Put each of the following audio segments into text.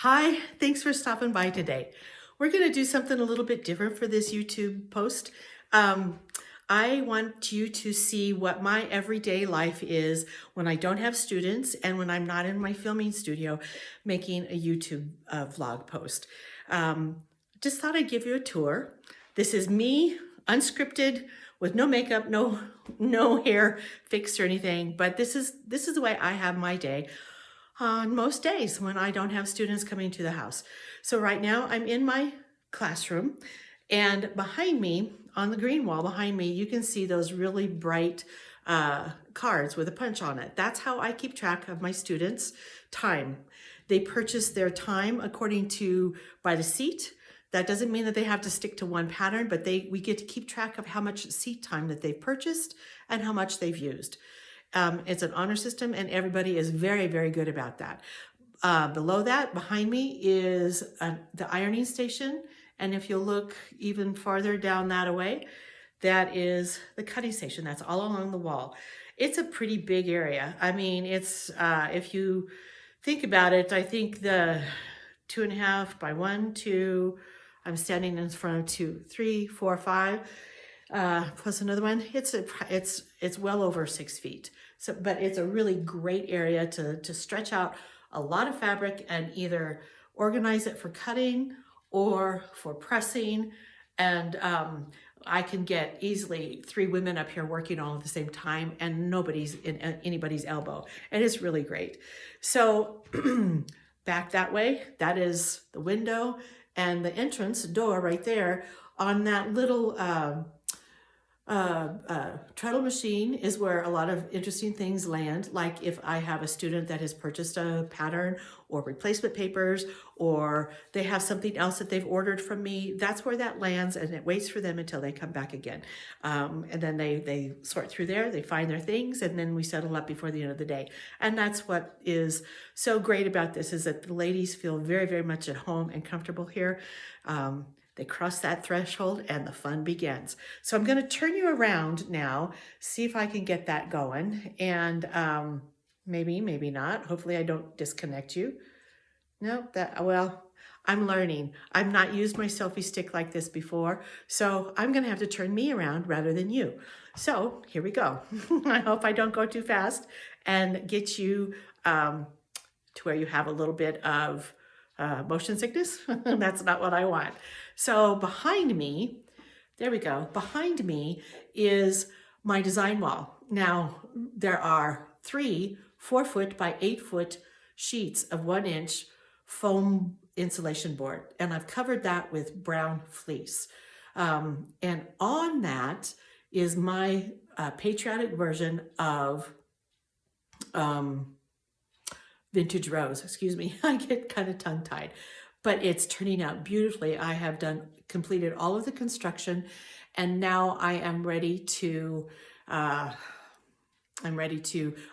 Hi, thanks for stopping by today. We're going to do something a little bit different for this YouTube post. Um, I want you to see what my everyday life is when I don't have students and when I'm not in my filming studio making a YouTube vlog post. Just thought I'd give you a tour. This is me, unscripted, with no makeup, no hair fixed or anything, but this is the way I have my day on most days when I don't have students coming to the house. So right now I'm in my classroom, and behind me, on the green wall behind me, you can see those really bright cards with a punch on it. That's how I keep track of my students' time. They purchase their time according to by the seat. That doesn't mean that they have to stick to one pattern, but we get to keep track of how much seat time that they've purchased and how much they've used. It's an honor system, and everybody is very, very good about that. Below that, behind me, is the ironing station. And if you look even farther down that away, that is the cutting station. That's all along the wall. It's a pretty big area. I mean, it's, if you think about it, I think the 2.5 by 1, 2, I'm standing in front of 2, 3, 4, 5, plus another one. It's well over 6 feet. So, but it's a really great area to stretch out a lot of fabric and either organize it for cutting or for pressing. And I can get easily 3 women up here working all at the same time, and nobody's in anybody's elbow. And it's really great. So back that way, that is the window and the entrance door right there. On that little treadle machine is where a lot of interesting things land. Like if I have a student that has purchased a pattern or replacement papers, or they have something else that they've ordered from me, that's where that lands, and it waits for them until they come back again. And then they sort through there, they find their things, and then we settle up before the end of the day. And that's what is so great about this, is that the ladies feel very, very much at home and comfortable here. They cross that threshold and the fun begins. So I'm going to turn you around now, see if I can get that going. And maybe not. Hopefully I don't disconnect you. No, well, I'm learning. I've not used my selfie stick like this before, so I'm going to have to turn me around rather than you. So here we go. I hope I don't go too fast and get you to where you have a little bit of motion sickness. That's not what I want. So behind me, there we go. Behind me is my design wall. Now there are 3 4-foot by 8-foot sheets of 1-inch foam insulation board, and I've covered that with brown fleece. And on that is my patriotic version of vintage rose. Excuse me, I get kind of tongue-tied, but it's turning out beautifully. I have completed all of the construction, and now I am ready to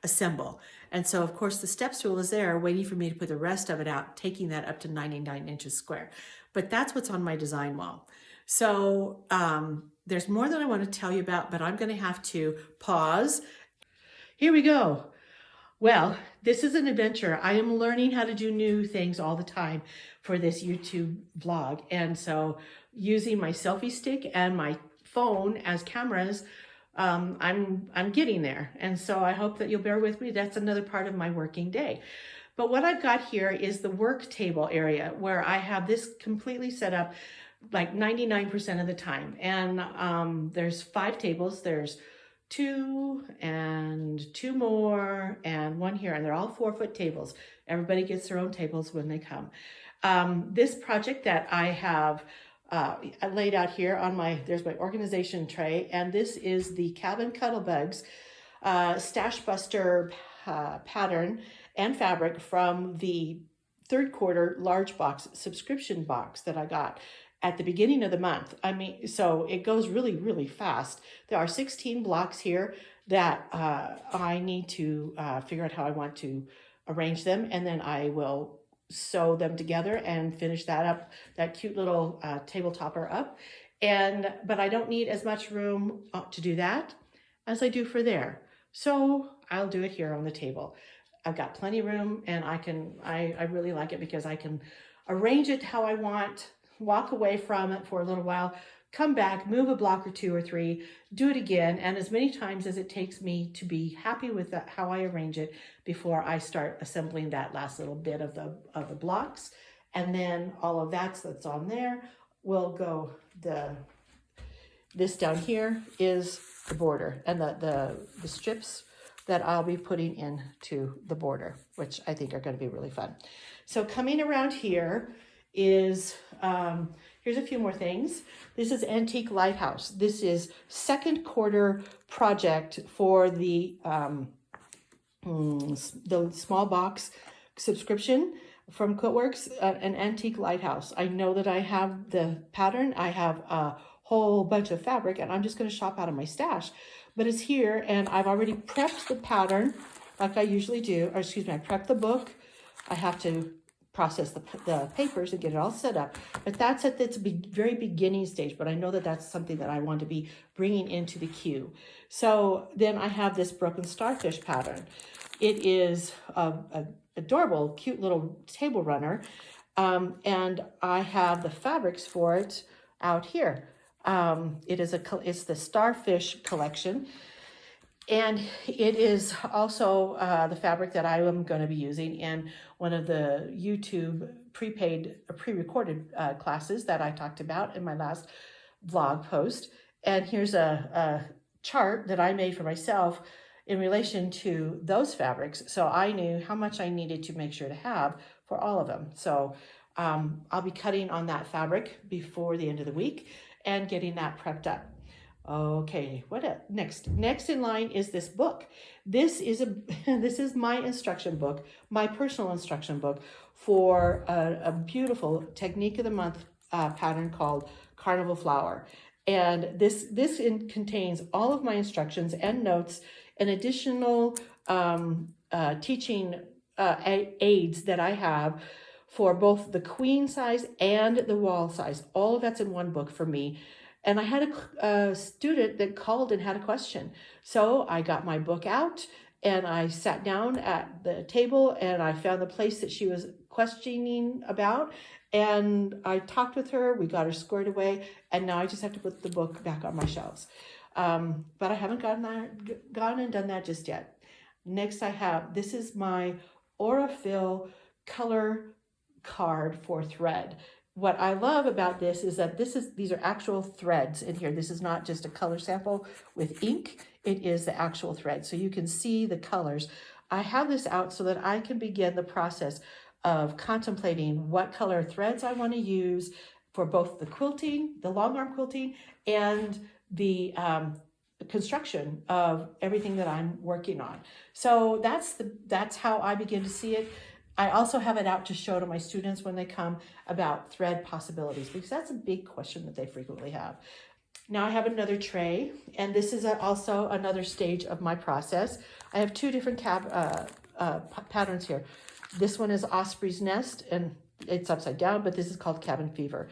assemble. And so of course the step stool is there waiting for me to put the rest of it out, taking that up to 99 inches square. But that's what's on my design wall. So there's more that I want to tell you about, but I'm going to have to pause. Here we go. Well, this is an adventure. I am learning how to do new things all the time for this YouTube vlog. And so using my selfie stick and my phone as cameras, I'm getting there. And so I hope that you'll bear with me. That's another part of my working day. But what I've got here is the work table area, where I have this completely set up like 99% of the time. And there's 5 tables. There's 2 and 2 more and 1 here, and they're all 4-foot tables. Everybody gets their own tables when they come. This project that I have laid out here on there's my organization tray, and this is the Cabin Cuddlebugs Stash Buster pattern and fabric from the 3rd quarter large box subscription box that I got at the beginning of the month. I mean, so it goes really, really fast. There are 16 blocks here that I need to figure out how I want to arrange them, and then I will sew them together and finish that up, that cute little table topper up. But I don't need as much room to do that as I do for there. So I'll do it here on the table. I've got plenty of room, and I really like it because I can arrange it how I want, walk away from it for a little while, come back, move a block or two or three, do it again, and as many times as it takes me to be happy with that, how I arrange it before I start assembling that last little bit of the blocks. And then all of that's on there will go, this down here is the border, and the strips that I'll be putting into the border, which I think are going to be really fun. So coming around here is, here's a few more things. This is Antique Lighthouse. This is second quarter project for the small box subscription from Quiltworks, an Antique Lighthouse. I know that I have the pattern. I have a whole bunch of fabric, and I'm just going to shop out of my stash. But it's here, and I've already prepped the pattern like I usually do. Or excuse me, I prepped the book. I have to process the papers and get it all set up. But that's at its very beginning stage. But I know that that's something that I want to be bringing into the queue. So then I have this broken starfish pattern. It is a adorable, cute little table runner. And I have the fabrics for it out here. It's the Starfish collection, and it is also the fabric that I am going to be using in one of the YouTube pre-recorded classes that I talked about in my last vlog post. And here's a chart that I made for myself in relation to those fabrics, so I knew how much I needed to make sure to have for all of them. So I'll be cutting on that fabric before the end of the week and getting that prepped up. Okay, what next? Next in line is this book. This is my instruction book, my personal instruction book for a beautiful Technique of the Month pattern called Carnival Flower. And this contains all of my instructions and notes and additional teaching aids that I have for both the queen size and the wall size. All of that's in one book for me. And I had a student that called and had a question. So I got my book out and I sat down at the table and I found the place that she was questioning about. And I talked with her, we got her squared away, and now I just have to put the book back on my shelves. But I haven't gone and done that just yet. Next this is my Aurifil color card for thread. What I love about this is that these are actual threads in here. This is not just a color sample with ink. It is the actual thread. So you can see the colors. I have this out so that I can begin the process of contemplating what color threads I want to use for both the quilting, the long arm quilting, and the construction of everything that I'm working on. So that's how I begin to see it. I also have it out to show to my students when they come about thread possibilities, because that's a big question that they frequently have. Now I have another tray, and this is also another stage of my process. I have two different patterns here. This one is Osprey's Nest, and it's upside down, but this is called Cabin Fever.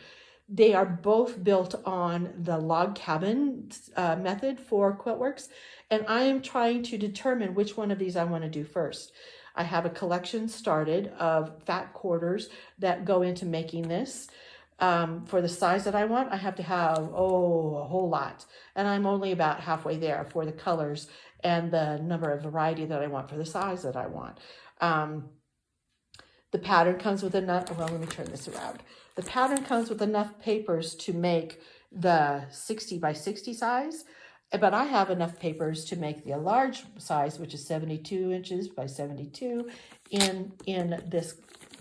They are both built on the log cabin method for Quiltworks, and I am trying to determine which one of these I want to do first. I have a collection started of fat quarters that go into making this. For the size that I want, I have to have, a whole lot. And I'm only about halfway there for the colors and the number of variety that I want for the size that I want. The pattern comes with enough, well, let me turn this around. The pattern comes with enough papers to make the 60 by 60 size, but I have enough papers to make the large size, which is 72 inches by 72 in this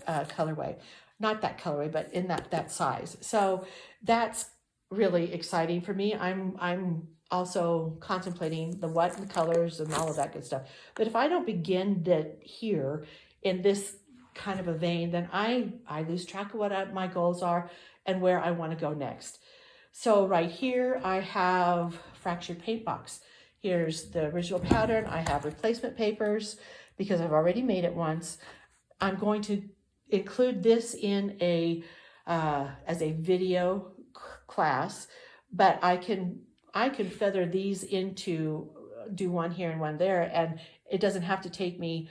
colorway. Not that colorway, but in that size. So that's really exciting for me. I'm also contemplating the what and the colors and all of that good stuff. But if I don't begin that here in this kind of a vein, then I lose track of what my goals are and where I want to go next. So right here, I have fractured paint box. Here's the original pattern. I have replacement papers because I've already made it once. I'm going to include this in as a video class, but I can feather these into do one here and one there, and it doesn't have to take me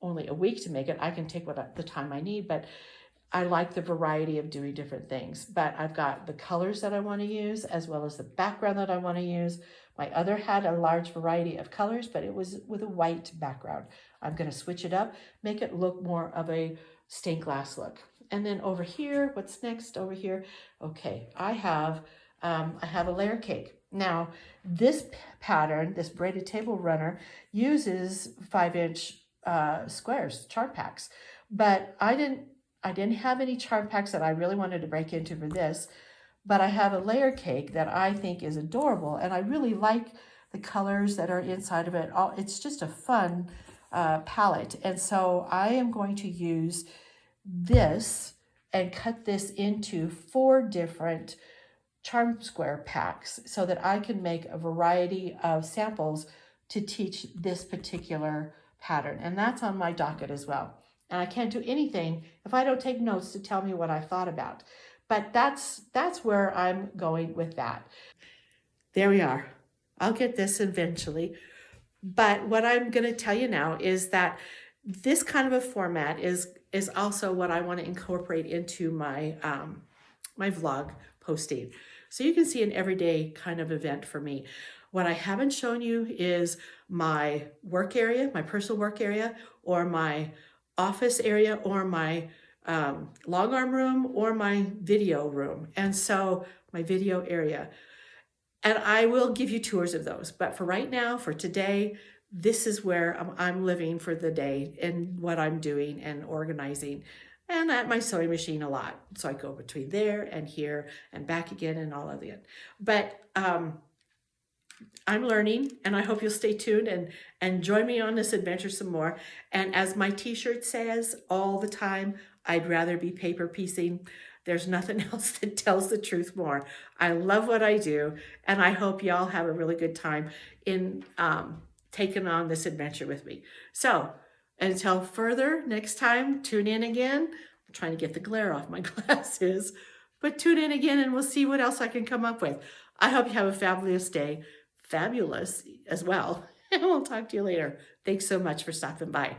only a week to make it. I can take the time I need, but I like the variety of doing different things. But I've got the colors that I want to use as well as the background that I want to use. My other had a large variety of colors, but it was with a white background. I'm going to switch it up, make it look more of a stained glass look. And then over here, what's next over here? Okay, I have a layer cake. Now, this pattern, this braided table runner, uses 5-inch squares, chart packs, but I didn't have any chart packs that I really wanted to break into for this, but I have a layer cake that I think is adorable, and I really like the colors that are inside of it. It's just a fun palette, and so I am going to use this and cut this into 4 different charm square packs so that I can make a variety of samples to teach this particular pattern. And that's on my docket as well. And I can't do anything if I don't take notes to tell me what I thought about. But that's where I'm going with that. There we are. I'll get this eventually. But what I'm going to tell you now is that this kind of a format is also what I want to incorporate into my my vlog posting. So you can see an everyday kind of event for me. What I haven't shown you is my work area, my personal work area, or my office area, or my long arm room, or my video room. And so my video area. And I will give you tours of those. But for right now, for today, this is where I'm living for the day and what I'm doing and organizing. And at my sewing machine a lot. So I go between there and here and back again and all of it. But I'm learning, and I hope you'll stay tuned and join me on this adventure some more. And as my t-shirt says all the time, I'd rather be paper piecing. There's nothing else that tells the truth more. I love what I do, and I hope y'all have a really good time in taking on this adventure with me. So until further, next time, tune in again. I'm trying to get the glare off my glasses, but tune in again and we'll see what else I can come up with. I hope you have a fabulous day. Fabulous as well. And we'll talk to you later. Thanks so much for stopping by.